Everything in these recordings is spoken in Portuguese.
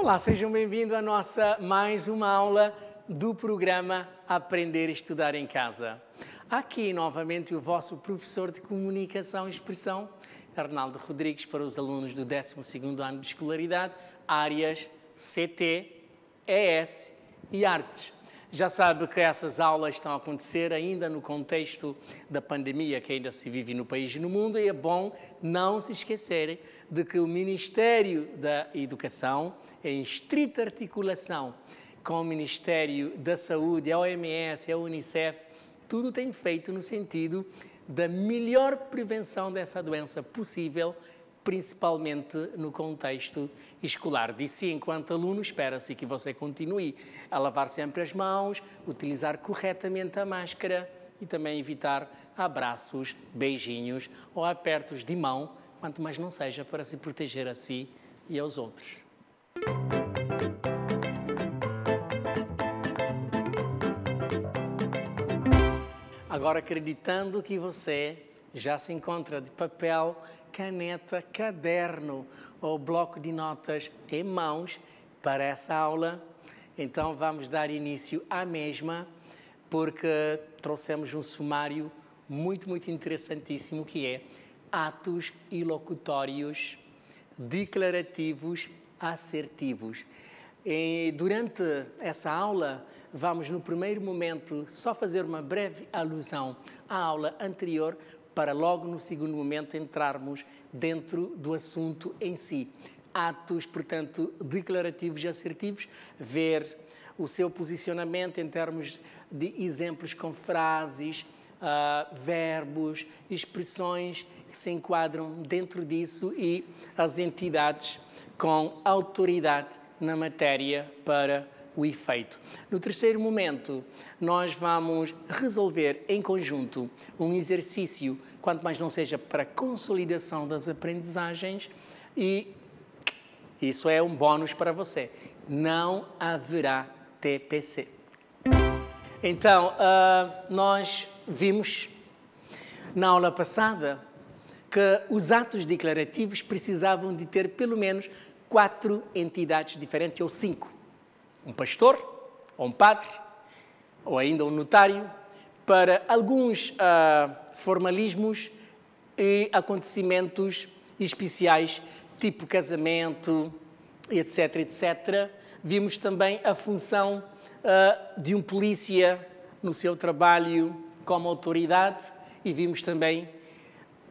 Olá, sejam bem-vindos à nossa mais uma aula do programa Aprender e Estudar em Casa. Aqui novamente o vosso professor de Comunicação e Expressão, Arnaldo Rodrigues, para os alunos do 12º ano de escolaridade, áreas CT, ES e Artes. Já sabe que essas aulas estão a acontecer ainda no contexto da pandemia que ainda se vive no país e no mundo, e é bom não se esquecerem de que o Ministério da Educação, em estrita articulação com o Ministério da Saúde, a OMS, a Unicef, tudo tem feito no sentido da melhor prevenção dessa doença possível, principalmente no contexto escolar. De si, enquanto aluno, espera-se que você continue a lavar sempre as mãos, utilizar corretamente a máscara e também evitar abraços, beijinhos ou apertos de mão, quanto mais não seja para se proteger a si e aos outros. Agora, acreditando que você já se encontra de papel, caneta, caderno ou bloco de notas em mãos para essa aula, então vamos dar início à mesma, porque trouxemos um sumário muito interessantíssimo, que é atos ilocutórios declarativos assertivos. E durante essa aula, vamos no primeiro momento só fazer uma breve alusão à aula anterior, para logo no segundo momento entrarmos dentro do assunto em si. Atos, portanto, declarativos e assertivos, ver o seu posicionamento em termos de exemplos com frases, verbos, expressões que se enquadram dentro disso e as entidades com autoridade na matéria para o efeito. No terceiro momento, nós vamos resolver em conjunto um exercício, quanto mais não seja para consolidação das aprendizagens, e isso é um bônus para você. Não haverá TPC. Então, nós vimos na aula passada que os atos declarativos precisavam de ter pelo menos 4 entidades diferentes, ou 5. Um pastor, ou um padre, ou ainda um notário, para alguns formalismos e acontecimentos especiais, tipo casamento, etc. Vimos também a função de um polícia no seu trabalho como autoridade, e vimos também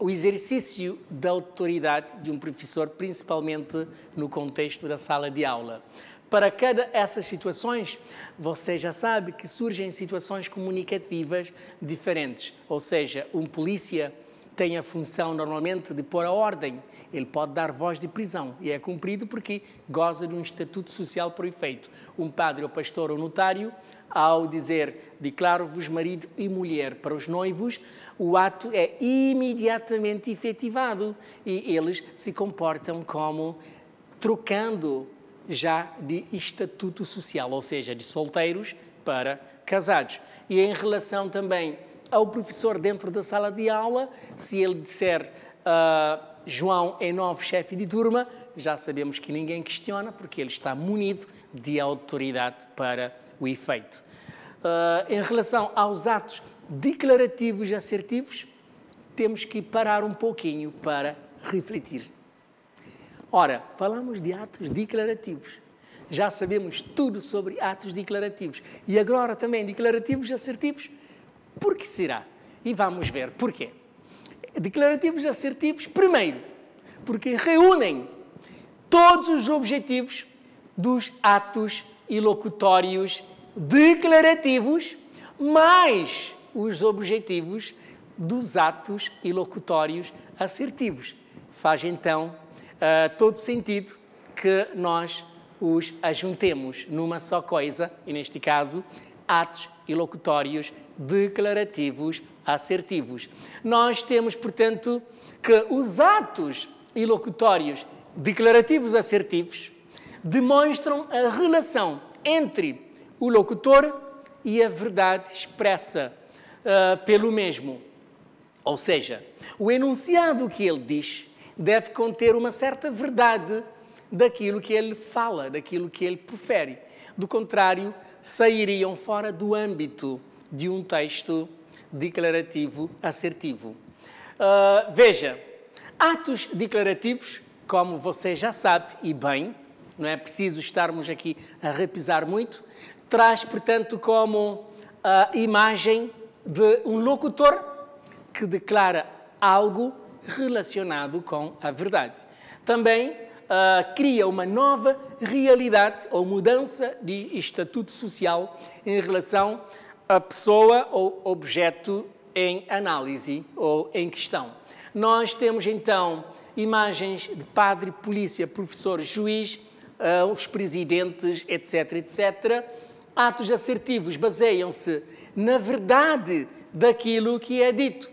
o exercício da autoridade de um professor, principalmente no contexto da sala de aula. Para cada dessas situações, você já sabe que surgem situações comunicativas diferentes. Ou seja, um polícia tem a função normalmente de pôr a ordem. Ele pode dar voz de prisão e é cumprido porque goza de um estatuto social por efeito. Um padre, ou pastor, ou notário, ao dizer declaro-vos marido e mulher para os noivos, o ato é imediatamente efetivado e eles se comportam como trocando já de estatuto social, ou seja, de solteiros para casados. E em relação também ao professor dentro da sala de aula, se ele disser João é novo chefe de turma, já sabemos que ninguém questiona, porque ele está munido de autoridade para o efeito. Em relação aos atos declarativos e assertivos, temos que parar um pouquinho para refletir. Ora, falamos de atos declarativos. Já sabemos tudo sobre atos declarativos. E agora também declarativos e assertivos. Por que será? E vamos ver porquê. Declarativos e assertivos, primeiro, porque reúnem todos os objetivos dos atos ilocutórios declarativos, mais os objetivos dos atos ilocutórios assertivos. Faz então todo sentido que nós os ajuntemos numa só coisa, e neste caso, atos ilocutórios declarativos assertivos. Nós temos, portanto, que os atos ilocutórios declarativos assertivos demonstram a relação entre o locutor e a verdade expressa pelo mesmo. Ou seja, o enunciado que ele diz deve conter uma certa verdade daquilo que ele fala, daquilo que ele profere. Do contrário, sairiam fora do âmbito de um texto declarativo assertivo. Veja, atos declarativos, como você já sabe, e bem, não é preciso estarmos aqui a repisar muito, traz, portanto, como a imagem de um locutor que declara algo relacionado com a verdade. Também cria uma nova realidade ou mudança de estatuto social em relação à pessoa ou objeto em análise ou em questão. Nós temos, então, imagens de padre, polícia, professor, juiz, os presidentes, etc., etc. Atos assertivos baseiam-se na verdade daquilo que é dito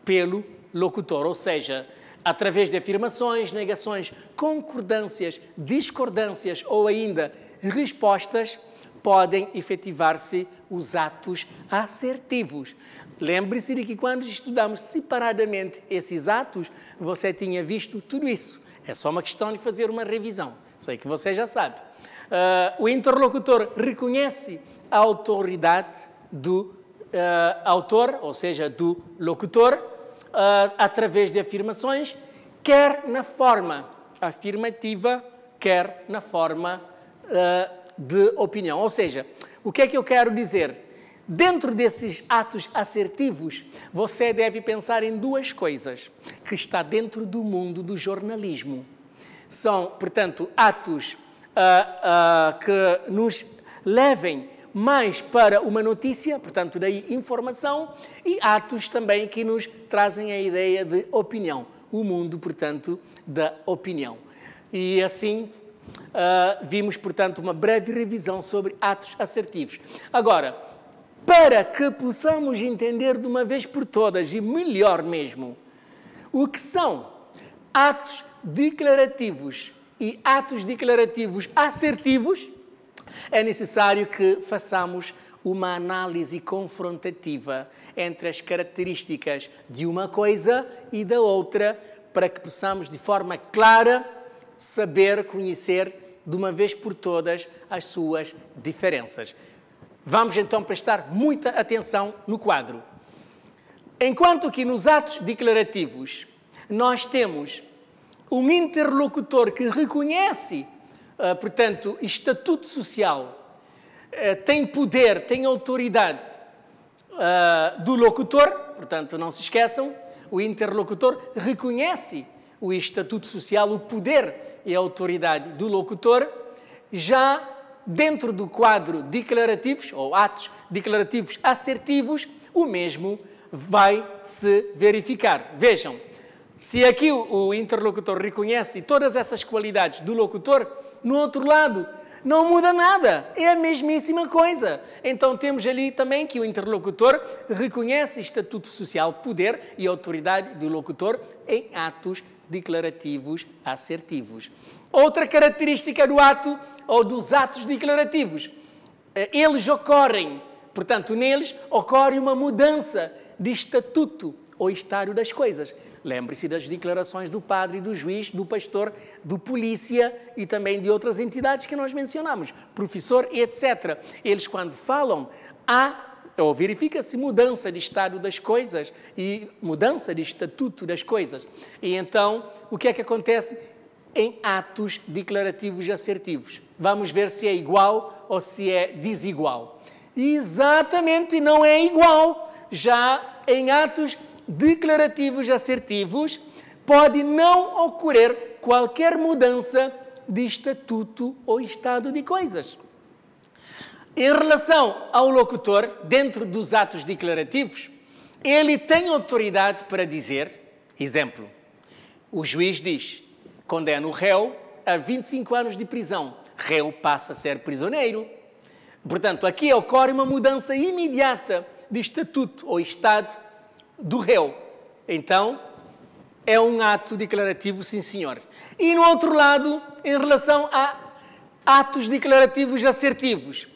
pelo locutor, ou seja, através de afirmações, negações, concordâncias, discordâncias ou ainda respostas, podem efetivar-se os atos assertivos. Lembre-se de que quando estudamos separadamente esses atos, você tinha visto tudo isso. É só uma questão de fazer uma revisão. Sei que você já sabe. O interlocutor reconhece a autoridade do autor, ou seja, do locutor, através de afirmações, quer na forma afirmativa, quer na forma de opinião. Ou seja, o que é que eu quero dizer? Dentro desses atos assertivos, você deve pensar em duas coisas que está dentro do mundo do jornalismo. São, portanto, atos que nos levem mais para uma notícia, portanto, daí informação, e atos também que nos trazem a ideia de opinião. O mundo, portanto, da opinião. E assim, vimos, portanto, uma breve revisão sobre atos assertivos. Agora, para que possamos entender de uma vez por todas, e melhor mesmo, o que são atos declarativos e atos declarativos assertivos, é necessário que façamos uma análise confrontativa entre as características de uma coisa e da outra, para que possamos, de forma clara, saber, conhecer, de uma vez por todas, as suas diferenças. Vamos então prestar muita atenção no quadro. Enquanto que nos atos declarativos nós temos um interlocutor que reconhece, portanto, estatuto social, tem poder, tem autoridade do locutor, portanto, não se esqueçam, o interlocutor reconhece o estatuto social, o poder e a autoridade do locutor. Já dentro do quadro declarativos, ou atos declarativos assertivos, o mesmo vai se verificar. Vejam, se aqui o interlocutor reconhece todas essas qualidades do locutor, no outro lado não muda nada, é a mesmíssima coisa. Então temos ali também que o interlocutor reconhece estatuto social, poder e autoridade do locutor em atos declarativos assertivos. Outra característica do ato ou dos atos declarativos, eles ocorrem, portanto, neles ocorre uma mudança de estatuto ou estado das coisas. Lembre-se das declarações do padre, do juiz, do pastor, do polícia e também de outras entidades que nós mencionamos, professor e etc. Eles, quando falam, ou verifica-se mudança de estado das coisas e mudança de estatuto das coisas. E então, o que é que acontece em atos declarativos assertivos? Vamos ver se é igual ou se é desigual. Exatamente, não é igual. Já em atos declarativos assertivos, pode não ocorrer qualquer mudança de estatuto ou estado de coisas. Em relação ao locutor, dentro dos atos declarativos, ele tem autoridade para dizer, exemplo, o juiz diz, condena o réu a 25 anos de prisão, réu passa a ser prisioneiro. Portanto, aqui ocorre uma mudança imediata de estatuto ou estado do réu. Então, é um ato declarativo, sim senhor. E no outro lado, em relação a atos declarativos assertivos.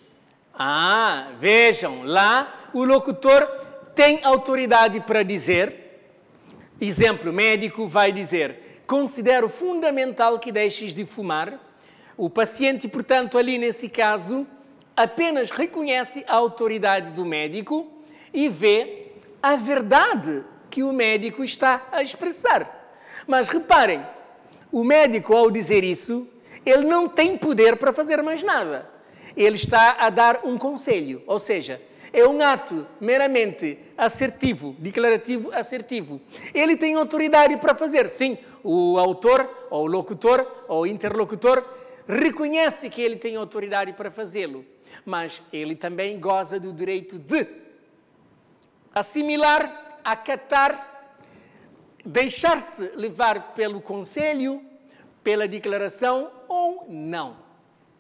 Vejam, lá o locutor tem autoridade para dizer, exemplo, médico vai dizer, considero fundamental que deixes de fumar O paciente, portanto, ali nesse caso, apenas reconhece a autoridade do médico e vê a verdade que o médico está a expressar. Mas reparem, o médico, ao dizer isso, ele não tem poder para fazer mais nada. Ele está a dar um conselho, ou seja, é um ato meramente assertivo, declarativo assertivo. Ele tem autoridade para fazer. Sim, o autor, ou o locutor, ou o interlocutor, reconhece que ele tem autoridade para fazê-lo, mas ele também goza do direito de assimilar, acatar, deixar-se levar pelo conselho, pela declaração ou não.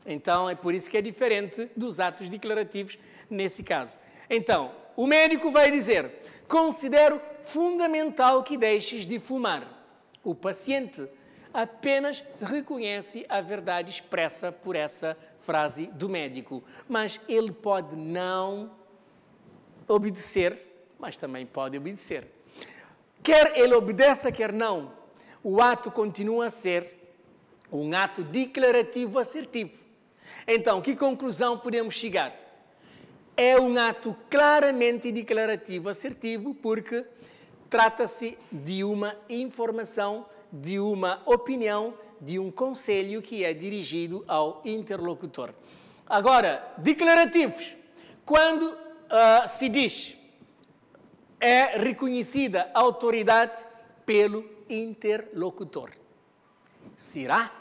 Então, é por isso que é diferente dos atos declarativos nesse caso. Então, o médico vai dizer: considero fundamental que deixes de fumar. O paciente apenas reconhece a verdade expressa por essa frase do médico. Mas ele pode não obedecer, mas também pode obedecer. Quer ele obedeça, quer não, o ato continua a ser um ato declarativo assertivo. Então, que conclusão podemos chegar? É um ato claramente declarativo assertivo porque trata-se de uma informação, de uma opinião, de um conselho que é dirigido ao interlocutor. Agora, declarativos. Quando se diz é reconhecida a autoridade pelo interlocutor. Será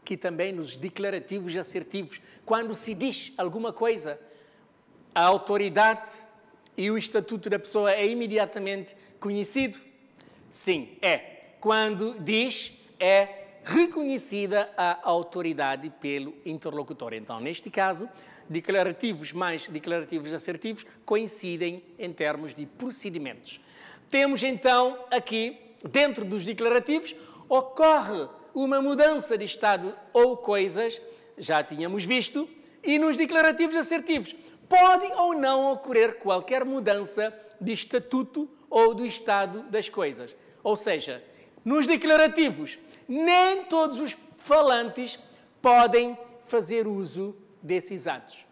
que também nos declarativos assertivos, quando se diz alguma coisa, a autoridade e o estatuto da pessoa é imediatamente conhecido? Sim, é. Quando diz, é reconhecida a autoridade pelo interlocutor. Então, neste caso, declarativos mais declarativos assertivos coincidem em termos de procedimentos. Temos então aqui, dentro dos declarativos, ocorre uma mudança de estado ou coisas, já tínhamos visto, e nos declarativos assertivos pode ou não ocorrer qualquer mudança de estatuto ou do estado das coisas. Ou seja, nos declarativos, nem todos os falantes podem fazer uso desses atos.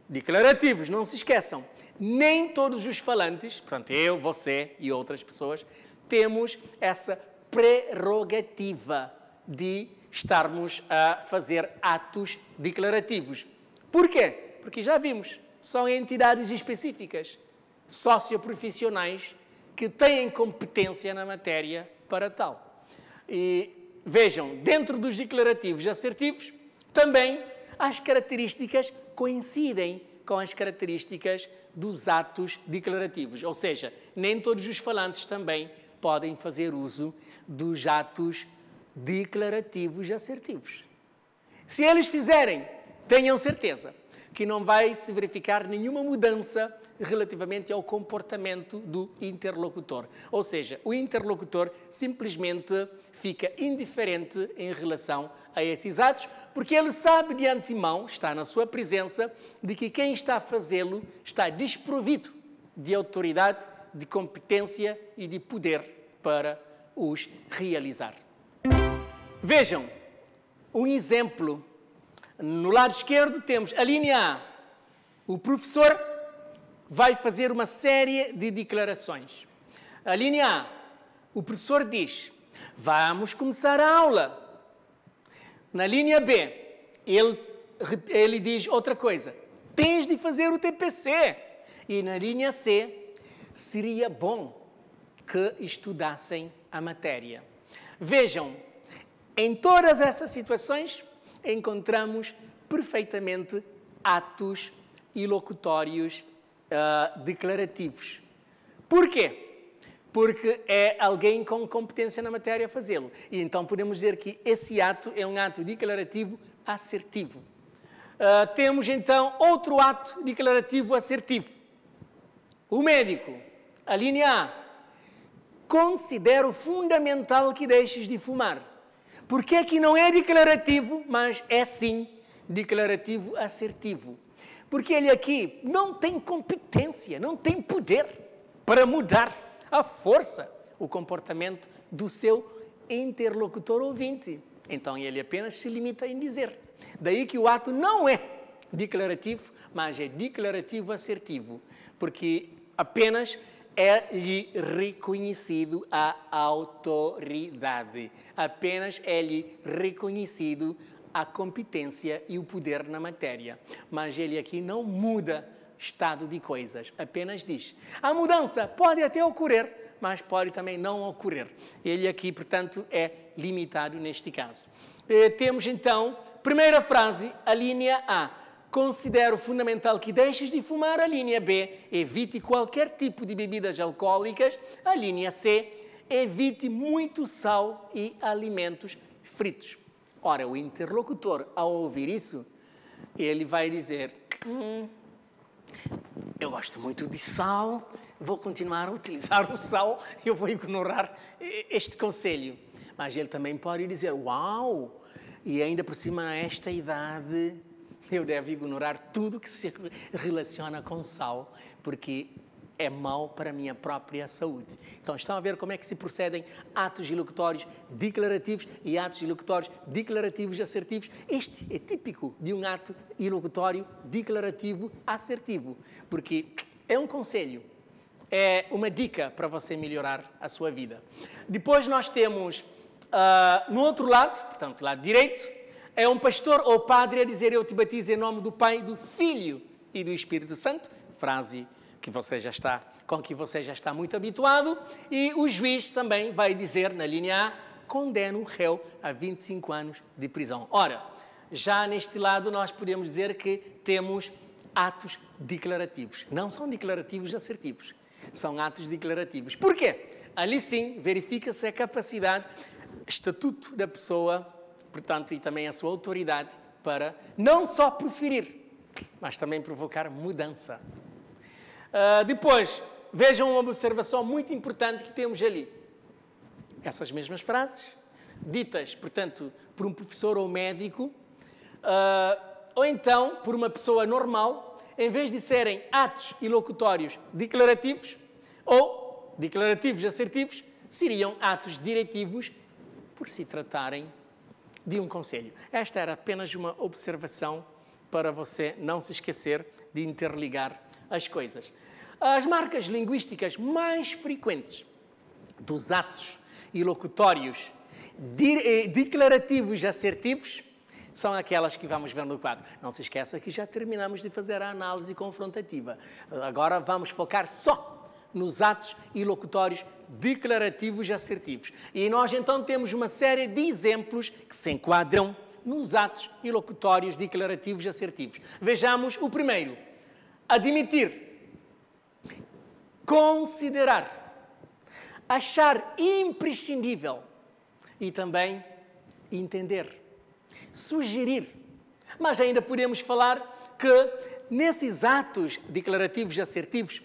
Declarativos, não se esqueçam, nem todos os falantes, portanto eu, você e outras pessoas, temos essa prerrogativa de estarmos a fazer atos declarativos. Porquê? Porque já vimos, são entidades específicas, socioprofissionais, que têm competência na matéria para tal. E vejam, dentro dos declarativos assertivos, também as características coincidem com as características dos atos declarativos. Ou seja, nem todos os falantes também podem fazer uso dos atos declarativos assertivos. Se eles fizerem, tenham certeza que não vai se verificar nenhuma mudança relativamente ao comportamento do interlocutor. Ou seja, o interlocutor simplesmente fica indiferente em relação a esses atos, porque ele sabe de antemão, está na sua presença, de que quem está a fazê-lo está desprovido de autoridade, de competência e de poder para os realizar. Vejam, um exemplo. No lado esquerdo temos a linha A. O professor vai fazer uma série de declarações. A linha A, o professor diz: vamos começar a aula. Na linha B, ele diz outra coisa: tens de fazer o TPC. E na linha C, seria bom que estudassem a matéria. Vejam, em todas essas situações, encontramos perfeitamente atos ilocutórios declarativos. Porquê? Porque é alguém com competência na matéria a fazê-lo. E então podemos dizer que esse ato é um ato declarativo assertivo. Temos então outro ato declarativo assertivo. O médico, a linha A, considero fundamental que deixes de fumar. Porque é que não é declarativo, mas é sim declarativo assertivo? Porque ele aqui não tem competência, não tem poder para mudar à força o comportamento do seu interlocutor ouvinte. Então ele apenas se limita em dizer: Daí que o ato não é declarativo, mas é declarativo assertivo, porque apenas é-lhe reconhecido a autoridade. Apenas é-lhe reconhecido a competência e o poder na matéria. Mas ele aqui não muda estado de coisas, apenas diz. A mudança pode até ocorrer, mas pode também não ocorrer. Ele aqui, portanto, é limitado neste caso. Temos então, primeira frase, a linha A. Considero fundamental que deixes de fumar. A linha B, evite qualquer tipo de bebidas alcoólicas. A linha C, evite muito sal e alimentos fritos. Ora, o interlocutor, ao ouvir isso, ele vai dizer, eu gosto muito de sal, vou continuar a utilizar o sal, eu vou ignorar este conselho. Mas ele também pode dizer, uau, e ainda por cima, a esta idade, eu devo ignorar tudo que se relaciona com sal, porque é mau para a minha própria saúde. Então, estão a ver como é que se procedem atos ilocutórios declarativos e atos ilocutórios declarativos assertivos. Este é típico de um ato ilocutório declarativo assertivo, porque é um conselho, é uma dica para você melhorar a sua vida. Depois nós temos, no outro lado, portanto, lado direito, é um pastor ou padre a dizer, eu te batizo em nome do Pai, do Filho e do Espírito Santo, frase que com que você já está muito habituado, e o juiz também vai dizer, na linha A, condena o réu a 25 anos de prisão. Ora, já neste lado nós podemos dizer que temos atos declarativos. Não são declarativos assertivos, são atos declarativos. Por quê? Ali sim verifica-se a capacidade, estatuto da pessoa, portanto, e também a sua autoridade para não só proferir, mas também provocar mudança. Depois, vejam uma observação muito importante que temos ali. Essas mesmas frases, ditas, portanto, por um professor ou médico, ou então por uma pessoa normal, em vez de serem atos ilocutórios declarativos ou declarativos assertivos, seriam atos diretivos por se tratarem de um conselho. Esta era apenas uma observação para você não se esquecer de interligar as coisas. As marcas linguísticas mais frequentes dos atos ilocutórios declarativos assertivos são aquelas que vamos ver no quadro. Não se esqueça que já terminamos de fazer a análise confrontativa. Agora vamos focar só nos atos ilocutórios declarativos assertivos. E nós então temos uma série de exemplos que se enquadram nos atos ilocutórios declarativos assertivos. Vejamos o primeiro. Admitir, considerar, achar imprescindível e também entender, sugerir. Mas ainda podemos falar que nesses atos declarativos assertivos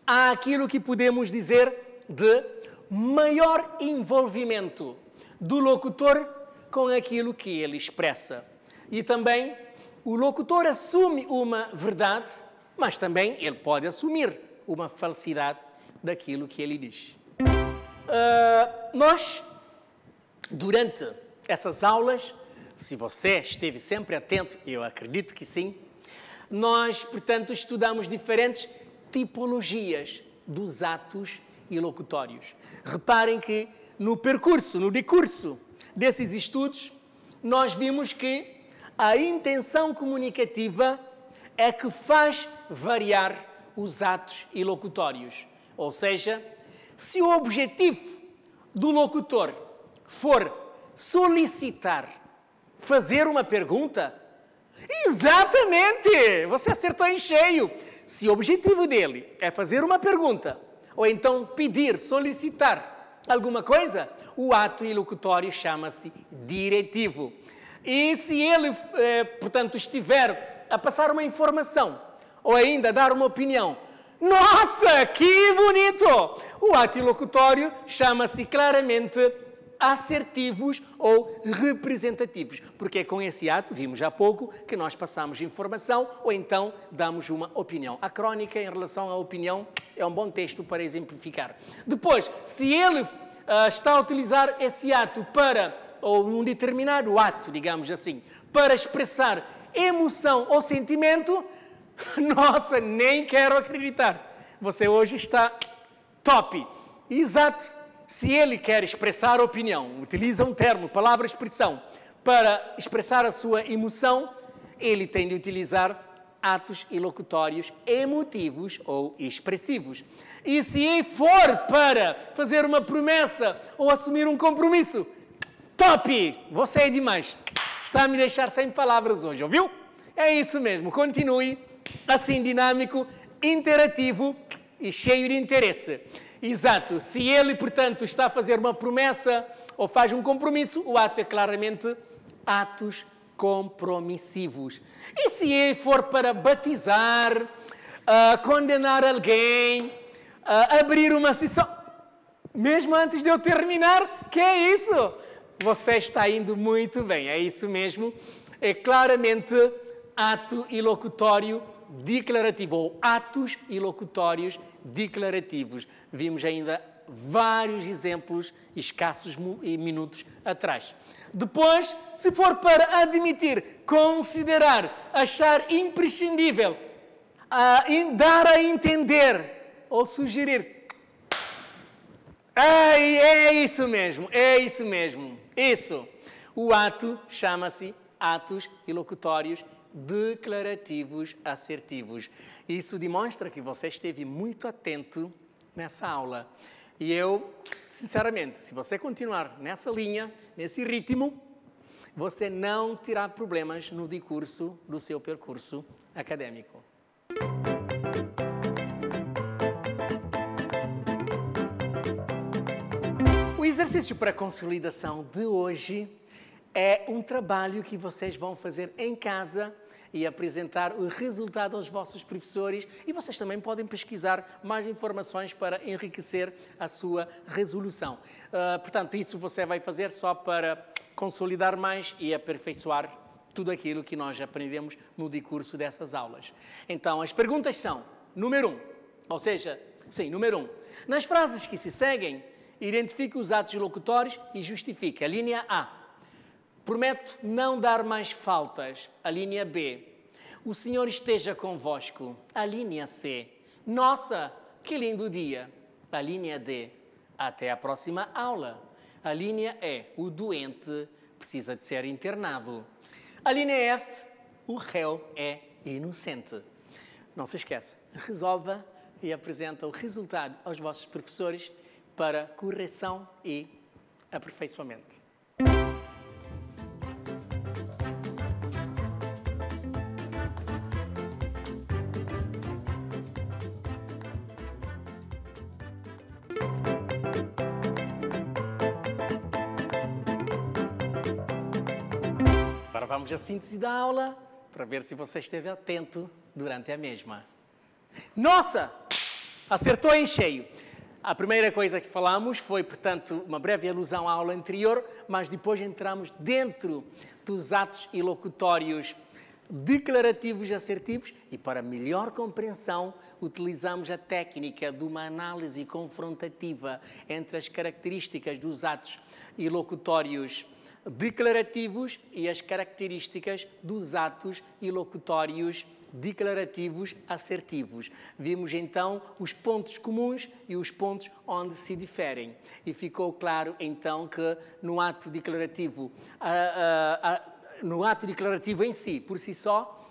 há aquilo que podemos dizer de maior envolvimento do locutor com aquilo que ele expressa. E também o locutor assume uma verdade, mas também ele pode assumir uma falsidade daquilo que ele diz. Nós, durante essas aulas, se você esteve sempre atento, eu acredito que sim, nós, portanto, estudamos diferentes tipologias dos atos ilocutórios. Reparem que no decurso desses estudos, nós vimos que a intenção comunicativa é que faz variar os atos ilocutórios. Ou seja, se o objetivo do locutor for solicitar, fazer uma pergunta, exatamente, você acertou em cheio. Se o objetivo dele é fazer uma pergunta, ou então pedir, solicitar alguma coisa, o ato ilocutório chama-se diretivo. E se ele, portanto, estiver a passar uma informação, ou ainda dar uma opinião, nossa, que bonito! O ato ilocutório chama-se claramente assertivos ou representativos, porque é com esse ato, vimos há pouco, que nós passamos informação ou então damos uma opinião. A crónica em relação à opinião é um bom texto para exemplificar. Depois, se ele está a utilizar esse ato para ou num determinado ato, digamos assim, para expressar emoção ou sentimento, nossa, nem quero acreditar. Você hoje está top. Exato. Se ele quer expressar opinião, utiliza um termo, palavra, expressão, para expressar a sua emoção, ele tem de utilizar atos ilocutórios emotivos ou expressivos. E se for para fazer uma promessa ou assumir um compromisso, top! Você é demais. Está a me deixar sem palavras hoje, ouviu? É isso mesmo. Continue assim dinâmico, interativo e cheio de interesse. Exato. Se ele, portanto, está a fazer uma promessa ou faz um compromisso, o ato é claramente atos compromissivos. E se for para batizar, condenar alguém, abrir uma sessão, mesmo antes de eu terminar, que é isso? Você está indo muito bem, é isso mesmo. É claramente ato ilocutório declarativo, ou atos ilocutórios declarativos. Vimos ainda vários exemplos escassos minutos atrás. Depois, se for para admitir, considerar, achar imprescindível, dar a entender ou sugerir. É isso mesmo, é isso mesmo. Isso. O ato chama-se atos ilocutórios declarativos assertivos. Isso demonstra que você esteve muito atento nessa aula. E eu, sinceramente, se você continuar nessa linha, nesse ritmo, você não terá problemas no decurso do seu percurso acadêmico. O exercício para consolidação de hoje é um trabalho que vocês vão fazer em casa e apresentar o resultado aos vossos professores, e vocês também podem pesquisar mais informações para enriquecer a sua resolução. Portanto, isso você vai fazer só para consolidar mais e aperfeiçoar tudo aquilo que nós aprendemos no decurso dessas aulas. Então, as perguntas são, número 1, ou seja, sim, número 1. Nas frases que se seguem, identifique os atos locutórios e justifique. A linha A. Prometo não dar mais faltas. A linha B. O Senhor esteja convosco. A linha C. Nossa, que lindo dia. A linha D. Até a próxima aula. A linha E. O doente precisa de ser internado. A linha F. O réu é inocente. Não se esqueça. Resolva e apresenta o resultado aos vossos professores para correção e aperfeiçoamento. Agora vamos à síntese da aula para ver se você esteve atento durante a mesma. Nossa! Acertou em cheio! A primeira coisa que falamos foi, portanto, uma breve alusão à aula anterior, mas depois entramos dentro dos atos ilocutórios declarativos e assertivos e, para melhor compreensão, utilizamos a técnica de uma análise confrontativa entre as características dos atos ilocutórios declarativos e as características dos atos ilocutórios declarativos assertivos. Vimos então os pontos comuns e os pontos onde se diferem. E ficou claro então que no ato declarativo, em si, por si só,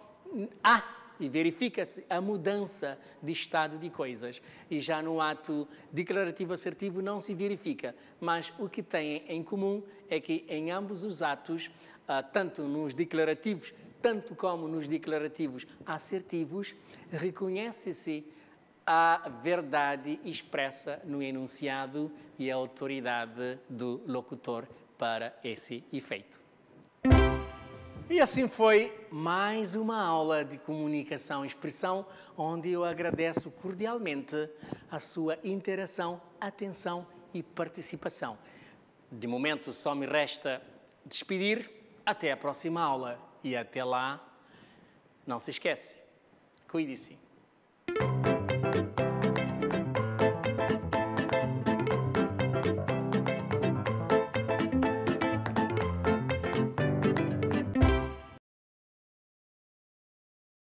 há e verifica-se a mudança de estado de coisas. E já no ato declarativo assertivo não se verifica, mas o que têm em comum é que em ambos os atos, tanto nos declarativos tanto como nos declarativos assertivos, reconhece-se a verdade expressa no enunciado e a autoridade do locutor para esse efeito. E assim foi mais uma aula de comunicação e expressão, onde eu agradeço cordialmente a sua interação, atenção e participação. De momento só me resta despedir. Até a próxima aula. E até lá, não se esquece, cuide-se.